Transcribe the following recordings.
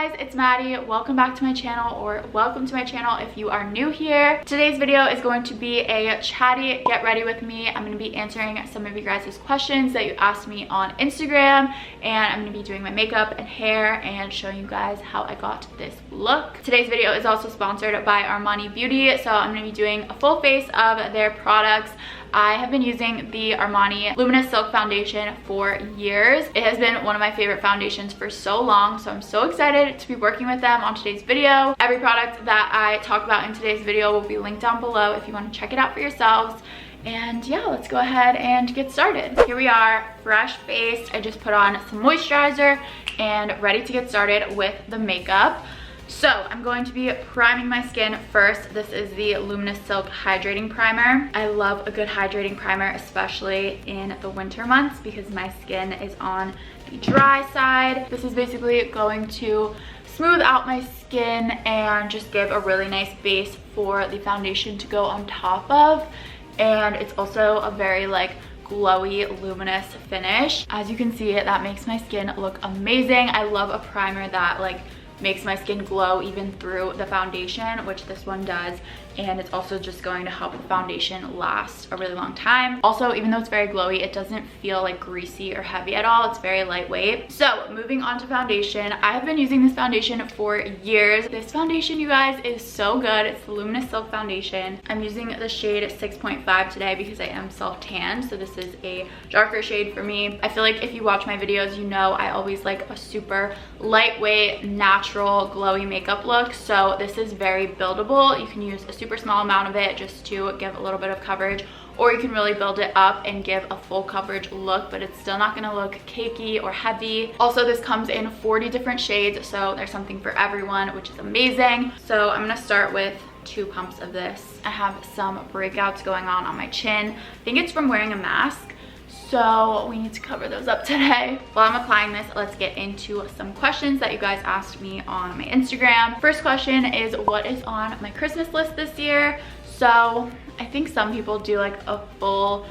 guys, it's Maddie. Welcome back to my channel, or welcome to my channel if you are new here. Today's video is going to be a chatty get ready with me. I'm going to be answering some of you guys' questions that you asked me on Instagram, and I'm going to be doing my makeup and hair and showing you guys how I got this look. Today's video is also sponsored by Armani Beauty, so I'm going to be doing a full face of their products. I have been using the Armani Luminous Silk Foundation for years. It has been one of my favorite foundations for so long, so I'm so excited to be working with them on today's video. Every product that I talk about in today's video will be linked down below if you want to check it out for yourselves. And yeah, let's go ahead and get started. Here we are, fresh faced. I just put on some moisturizer and ready to get started with the makeup. So I'm going to be priming my skin first. This is the Luminous Silk Hydrating Primer. I love a good hydrating primer, especially in the winter months because my skin is on the dry side. This is basically going to smooth out my skin and just give a really nice base for the foundation to go on top of. And it's also a very glowy, luminous finish. As you can see, that makes my skin look amazing. I love a primer that makes my skin glow even through the foundation, which this one does, and it's also just going to help the foundation last a really long time. Also, even though it's very glowy, it doesn't feel greasy or heavy at all. It's very lightweight. So moving on to foundation, I have been using this foundation for years. This foundation, you guys, is so good. It's the Luminous Silk Foundation. I'm using the shade 6.5 today because I am self-tanned, so this is a darker shade for me. I feel like if you watch my videos, you know I always like a super lightweight, natural, glowy makeup look, so this is very buildable. You can use a super small amount of it just to give a little bit of coverage, or you can really build it up and give a full coverage look, but it's still not gonna look cakey or heavy. Also, this comes in 40 different shades, so there's something for everyone, which is amazing. So I'm gonna start with 2 pumps of this. I have some breakouts going on my chin. I think it's from wearing a mask, so we need to cover those up today. While I'm applying this, let's get into some questions that you guys asked me on my Instagram. First question is, what is on my Christmas list this year? So I think some people do a full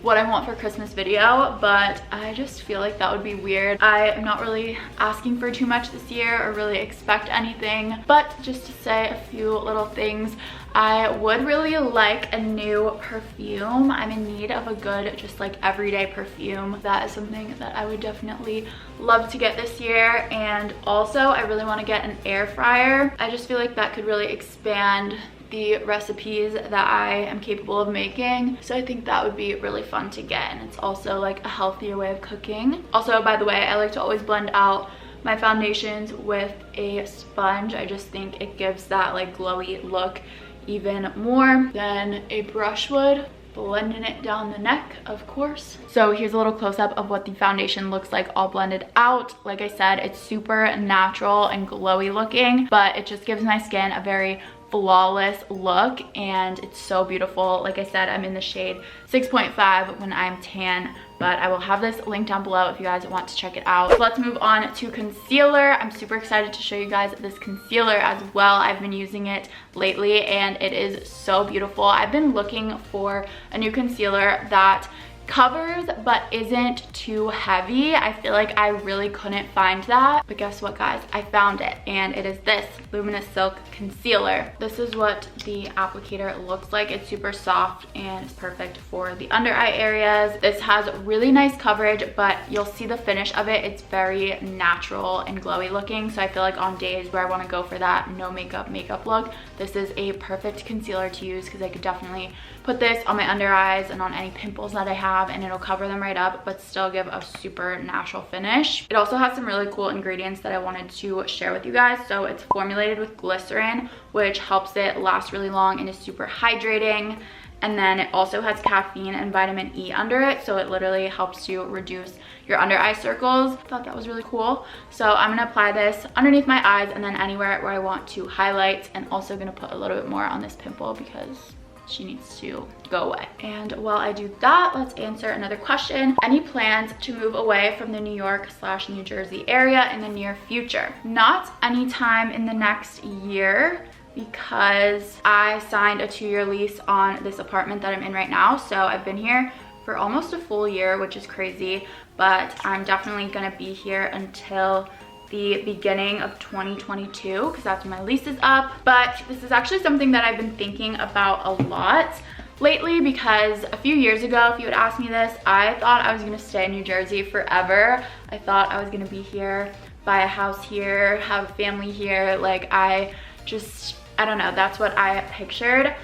what I want for Christmas video, but I just feel like that would be weird. I am not really asking for too much this year or really expect anything, but just to say a few little things. I would really like a new perfume. I'm in need of a good, just everyday perfume. That is something that I would definitely love to get this year. And also, I really want to get an air fryer. I just feel like that could really expand the recipes that I am capable of making. So I think that would be really fun to get. And it's also a healthier way of cooking. Also, by the way, I like to always blend out my foundations with a sponge. I just think it gives that glowy look even more than a brush would. Blending it down the neck, of course. So here's a little close-up of what the foundation looks like all blended out. Like I said, it's super natural and glowy looking, but it just gives my skin a very flawless look, and it's so beautiful. Like I said, I'm in the shade 6.5 when I'm tan, but I will have this linked down below if you guys want to check it out. So let's move on to concealer. I'm super excited to show you guys this concealer as well. I've been using it lately and it is so beautiful. I've been looking for a new concealer that covers but isn't too heavy. I feel like I really couldn't find that, but guess what, guys? I found it, and it is this Luminous Silk Concealer. This is what the applicator looks like. It's super soft and it's perfect for the under eye areas. This has really nice coverage, but you'll see the finish of it. It's very natural and glowy looking, so I feel like on days where I want to go for that no makeup look, this is a perfect concealer to use because I could definitely put this on my under eyes and on any pimples that I have, and it'll cover them right up but still give a super natural finish. It also has some really cool ingredients that I wanted to share with you guys. So it's formulated with glycerin, which helps it last really long and is super hydrating. And then it also has caffeine and vitamin E under it, so it literally helps you reduce your under eye circles. I thought that was really cool. So I'm gonna apply this underneath my eyes and then anywhere where I want to highlight, and also gonna put a little bit more on this pimple because she needs to go away. And while I do that, let's answer another question. Any plans to move away from the New York/New Jersey area in the near future? Not anytime in the next year, because I signed a 2-year lease on this apartment that I'm in right now. So I've been here for almost a full year, which is crazy, but I'm definitely gonna be here until the beginning of 2022 because that's when my lease is up. But this is actually something that I've been thinking about a lot lately, because a few years ago, if you had asked me this, I thought I was gonna stay in New Jersey forever. I thought I was gonna be here, buy a house here, have a family here. Like I don't know, that's what I pictured.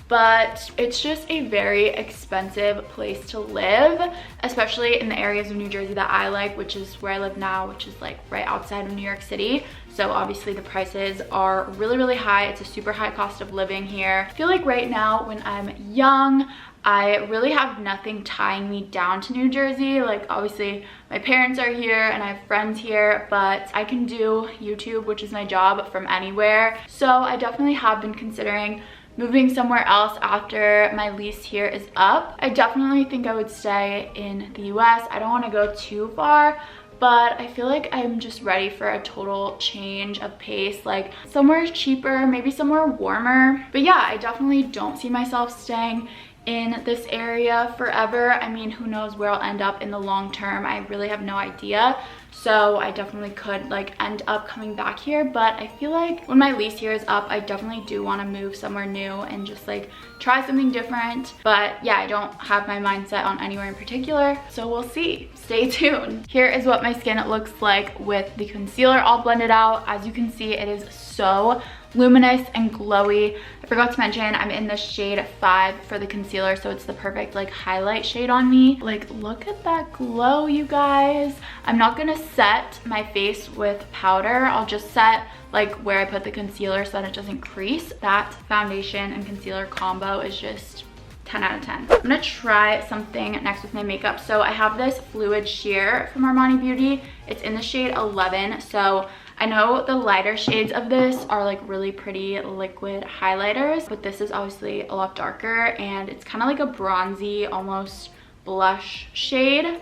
But it's just a very expensive place to live, especially in the areas of New Jersey that I like, which is where I live now, which is like right outside of New York City. So obviously the prices are really, really high. It's a super high cost of living here. I feel like right now when I'm young, I really have nothing tying me down to New Jersey. Like obviously my parents are here and I have friends here, but I can do YouTube, which is my job, from anywhere. So I definitely have been considering moving somewhere else after my lease here is up. I definitely think I would stay in the US. I don't want to go too far, but I feel like I'm just ready for a total change of pace, like somewhere cheaper, maybe somewhere warmer. But yeah, I definitely don't see myself staying in this area forever. I mean, who knows where I'll end up in the long term. I really have no idea. So I definitely could like end up coming back here, but I feel like when my lease here is up, I definitely do want to move somewhere new and just like try something different. But yeah, I don't have my mindset on anywhere in particular, so we'll see. Stay tuned. Here is what my skin looks like with the concealer all blended out. As you can see, it is so luminous and glowy. I forgot to mention I'm in the shade 5 for the concealer, so it's the perfect like highlight shade on me. Like look at that glow, you guys. I'm not gonna set my face with powder. I'll just set like where I put the concealer so that it doesn't crease. That foundation and concealer combo is just 10 out of 10. I'm gonna try something next with my makeup. So I have this fluid sheer from Armani Beauty. It's in the shade 11. So I know the lighter shades of this are like really pretty liquid highlighters, but this is obviously a lot darker and it's kind of like a bronzy, almost blush shade.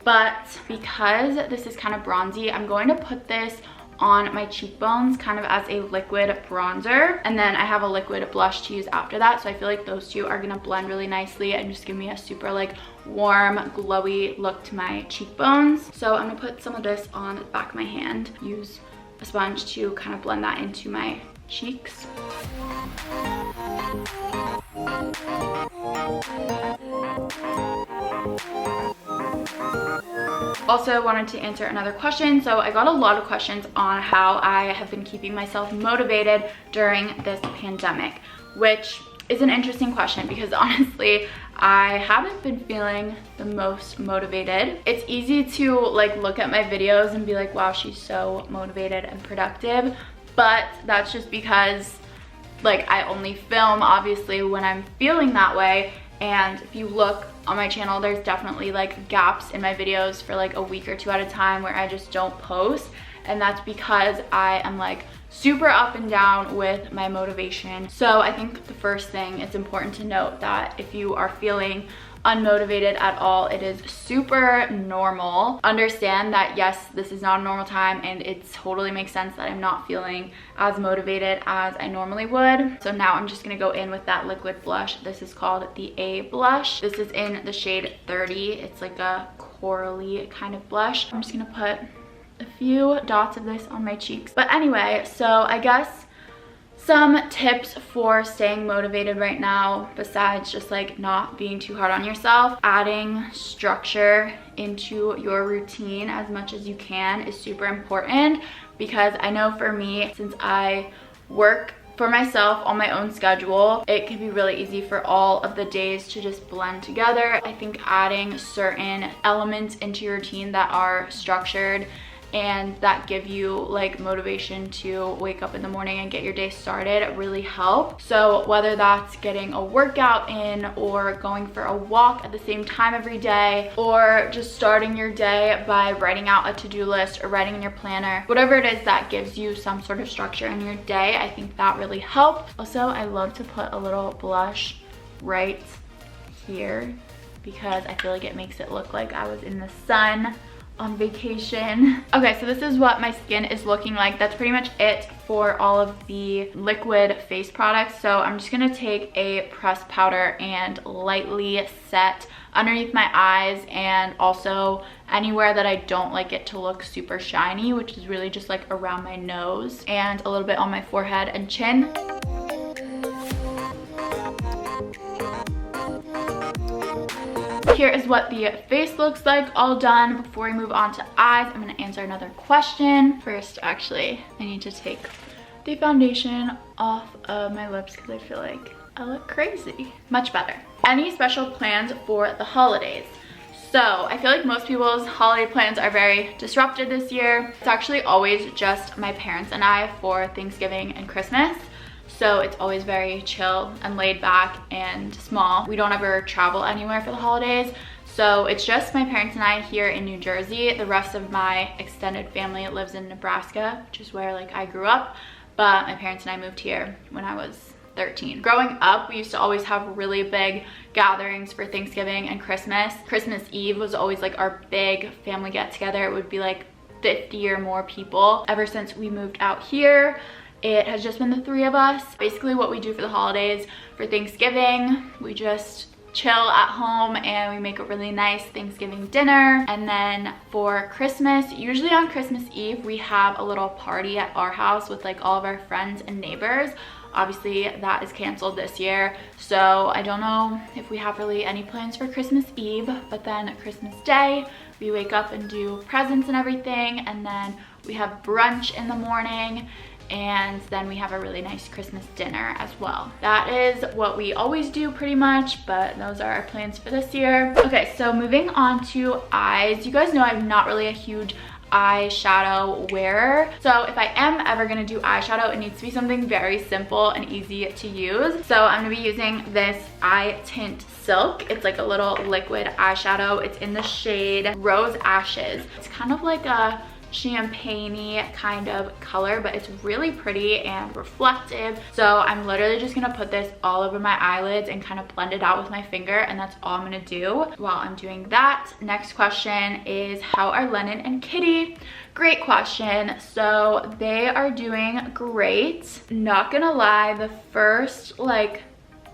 But because this is kind of bronzy, I'm going to put this on my cheekbones kind of as a liquid bronzer, and then I have a liquid blush to use after that. So I feel like those two are gonna blend really nicely and just give me a super like warm, glowy look to my cheekbones. So I'm gonna put some of this on the back of my hand, use a sponge to kind of blend that into my cheeks. Also wanted to answer another question. So I got a lot of questions on how I have been keeping myself motivated during this pandemic, which is an interesting question because honestly, I haven't been feeling the most motivated. It's easy to like look at my videos and be like, wow, she's so motivated and productive. But that's just because like I only film obviously when I'm feeling that way. And if you look on my channel, there's definitely like gaps in my videos for like a week or two at a time where I just don't post. And that's because I am like super up and down with my motivation. So I think the first thing, it's important to note that if you are feeling unmotivated at all, it is super normal. Understand that yes, this is not a normal time and it totally makes sense that I'm not feeling as motivated as I normally would. So now I'm just gonna go in with that liquid blush. This is called the A blush. This is in the shade 30. It's like a corally kind of blush. I'm just gonna put a few dots of this on my cheeks. But anyway, so I guess some tips for staying motivated right now, besides just like not being too hard on yourself, adding structure into your routine as much as you can is super important. Because I know for me, since I work for myself on my own schedule, it can be really easy for all of the days to just blend together. I think adding certain elements into your routine that are structured and that give you like motivation to wake up in the morning and get your day started really help. So whether that's getting a workout in or going for a walk at the same time every day, or just starting your day by writing out a to-do list or writing in your planner, whatever it is that gives you some sort of structure in your day, I think that really helps. Also, I love to put a little blush right here because I feel like it makes it look like I was in the sun on vacation. Okay, so this is what my skin is looking like. That's pretty much it for all of the liquid face products. So I'm just gonna take a pressed powder and lightly set underneath my eyes and also anywhere that I don't like it to look super shiny, which is really just like around my nose and a little bit on my forehead and chin. Here is what the face looks like all done. Before we move on to eyes, I'm going to answer another question. First, actually, I need to take the foundation off of my lips because I feel like I look crazy. Much better. Any special plans for the holidays? So I feel like most people's holiday plans are very disrupted this year. It's actually always just my parents and I for Thanksgiving and Christmas. So it's always very chill and laid back and small. We don't ever travel anywhere for the holidays. So it's just my parents and I here in New Jersey. The rest of my extended family lives in Nebraska, which is where like I grew up. But my parents and I moved here when I was 13. Growing up, we used to always have really big gatherings for Thanksgiving and Christmas. Christmas Eve was always like our big family get together. It would be like 50 or more people. Ever since we moved out here, it has just been the three of us. Basically what we do for the holidays, for Thanksgiving, we just chill at home and we make a really nice Thanksgiving dinner. And then for Christmas, usually on Christmas Eve, we have a little party at our house with like all of our friends and neighbors. Obviously that is canceled this year, so I don't know if we have really any plans for Christmas Eve. But then Christmas Day, we wake up and do presents and everything, and then we have brunch in the morning, and then we have a really nice Christmas dinner as well. That is what we always do pretty much, but those are our plans for this year. Okay, so moving on to eyes. You guys know I'm not really a huge eyeshadow wearer, so if I am ever gonna do eyeshadow, it needs to be something very simple and easy to use. So I'm gonna be using this eye tint Silk. It's like a little liquid eyeshadow. It's in the shade Rose Ashes. It's kind of like a champagne-y kind of color, but it's really pretty and reflective. So I'm literally just gonna put this all over my eyelids and kind of blend it out with my finger, and that's all I'm gonna do while I'm doing that. Next question is, how are Lennon and Kitty? Great question. So they are doing great. Not gonna lie, the first like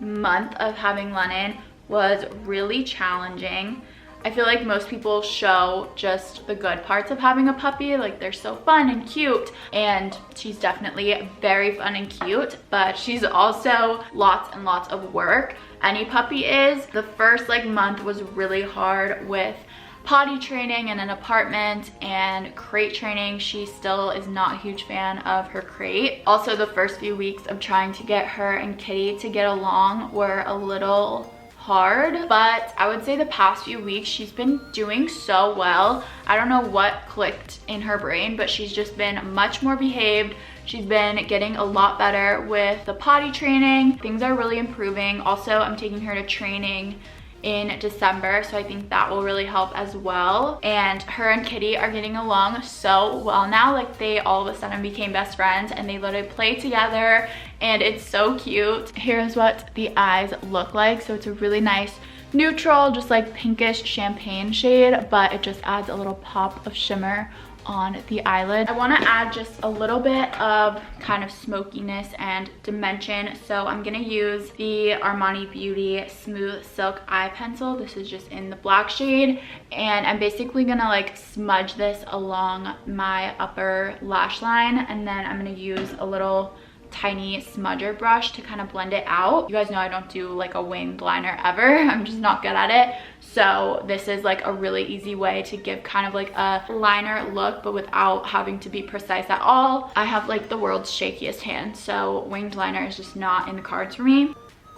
month of having Lennon was really challenging. I feel like most people show just the good parts of having a puppy, like they're so fun and cute, and she's definitely very fun and cute, but she's also lots and lots of work. Any puppy is. The first like month was really hard with potty training in an apartment and crate training. She still is not a huge fan of her crate. Also, the first few weeks of trying to get her and Kitty to get along were a little hard, but I would say the past few weeks she's been doing so well. I don't know what clicked in her brain, but she's just been much more behaved. She's been getting a lot better with the potty training. Things are really improving. Also, I'm taking her to training in December, so I think that will really help as well. And her and Kitty are getting along so well now. Like, they all of a sudden became best friends and they literally play together, and it's so cute. Here's what the eyes look like. So it's a really nice neutral, just like pinkish champagne shade, but it just adds a little pop of shimmer on the eyelid. I want to add just a little bit of kind of smokiness and dimension, so I'm gonna use the Armani Beauty Smooth Silk Eye Pencil. This is just in the black shade, and I'm basically gonna like smudge this along my upper lash line, and then I'm gonna use a little tiny smudger brush to kind of blend it out. You guys know I don't do like a winged liner ever. I'm just not good at it. So this is like a really easy way to give kind of like a liner look, but without having to be precise at all. I have like the world's shakiest hand, so winged liner is just not in the cards for me.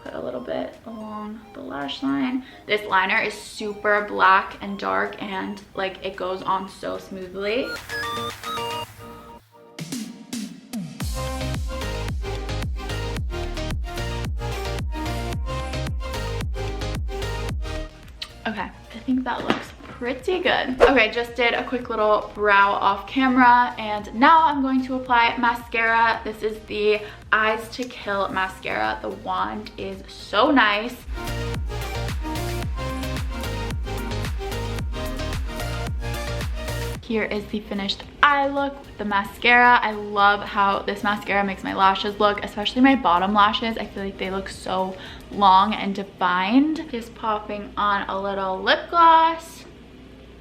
Put a little bit along the lash line. This liner is super black and dark, and like it goes on so smoothly. Okay, I think that looks pretty good. Okay, just did a quick little brow off camera, and now I'm going to apply mascara. This is the Eyes to Kill mascara. The wand is so nice. here is the finished eye look with the mascara. I love how this mascara makes my lashes look, especially my bottom lashes. I feel like they look so long and defined. Just popping on a little lip gloss.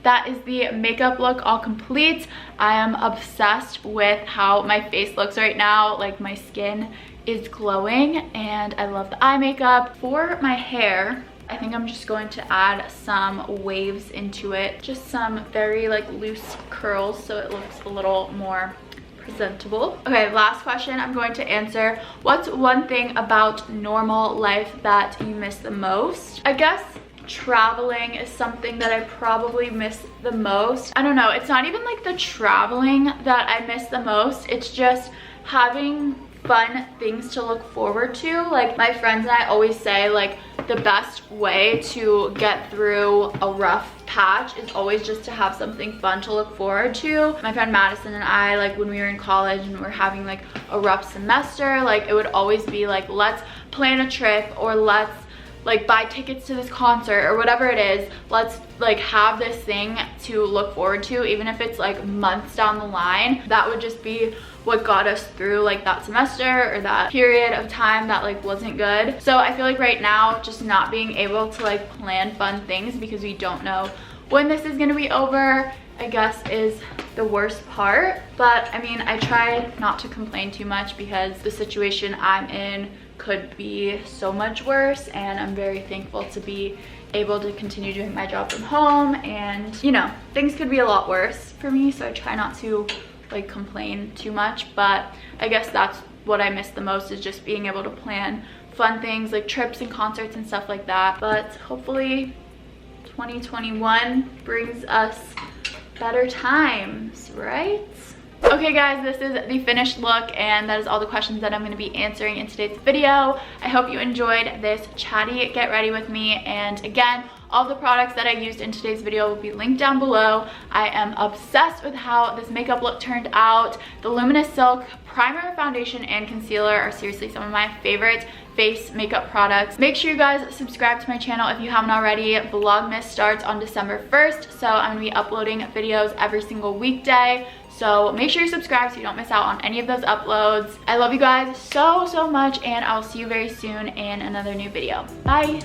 That is the makeup look all complete. I am obsessed with how my face looks right now. Like, my skin is glowing and I love the eye makeup. For my hair, I think I'm just going to add some waves into it. Just some very like loose curls so it looks a little more presentable. Okay, last question I'm going to answer. What's one thing about normal life that you miss the most? I guess traveling is something that I probably miss the most. I don't know, it's not even like the traveling that I miss the most. It's just having fun things to look forward to. Like, my friends and I always say, like, the best way to get through a rough patch is always just to have something fun to look forward to. My friend Madison and I, like, when we were in college and we're having like a rough semester, like, it would always be like, let's plan a trip, or let's like buy tickets to this concert, or whatever it is. Let's like have this thing to look forward to, even if it's like months down the line. That would just be what got us through like that semester or that period of time that like wasn't good. So I feel like right now, just not being able to like plan fun things because we don't know when this is gonna be over, I guess, is the worst part. But I mean, I try not to complain too much because the situation I'm in could be so much worse, and I'm very thankful to be able to continue doing my job from home. And you know, things could be a lot worse for me, so I try not to like complain too much. But I guess that's what I miss the most, is just being able to plan fun things like trips and concerts and stuff like that. But hopefully 2021 brings us better times, right? Okay guys, this is the finished look, and that is all the questions that I'm going to be answering in today's video. I hope you enjoyed this chatty get ready with me, and again, all the products that I used in today's video will be linked down below. I am obsessed with how this makeup look turned out. The Luminous Silk primer, foundation, and concealer are seriously some of my favorite face makeup products. Make sure you guys subscribe to my channel if you haven't already. Vlogmas starts on December 1st, so I'm going to be uploading videos every single weekday. So make sure you subscribe so you don't miss out on any of those uploads. I love you guys so much, and I'll see you very soon in another new video. Bye!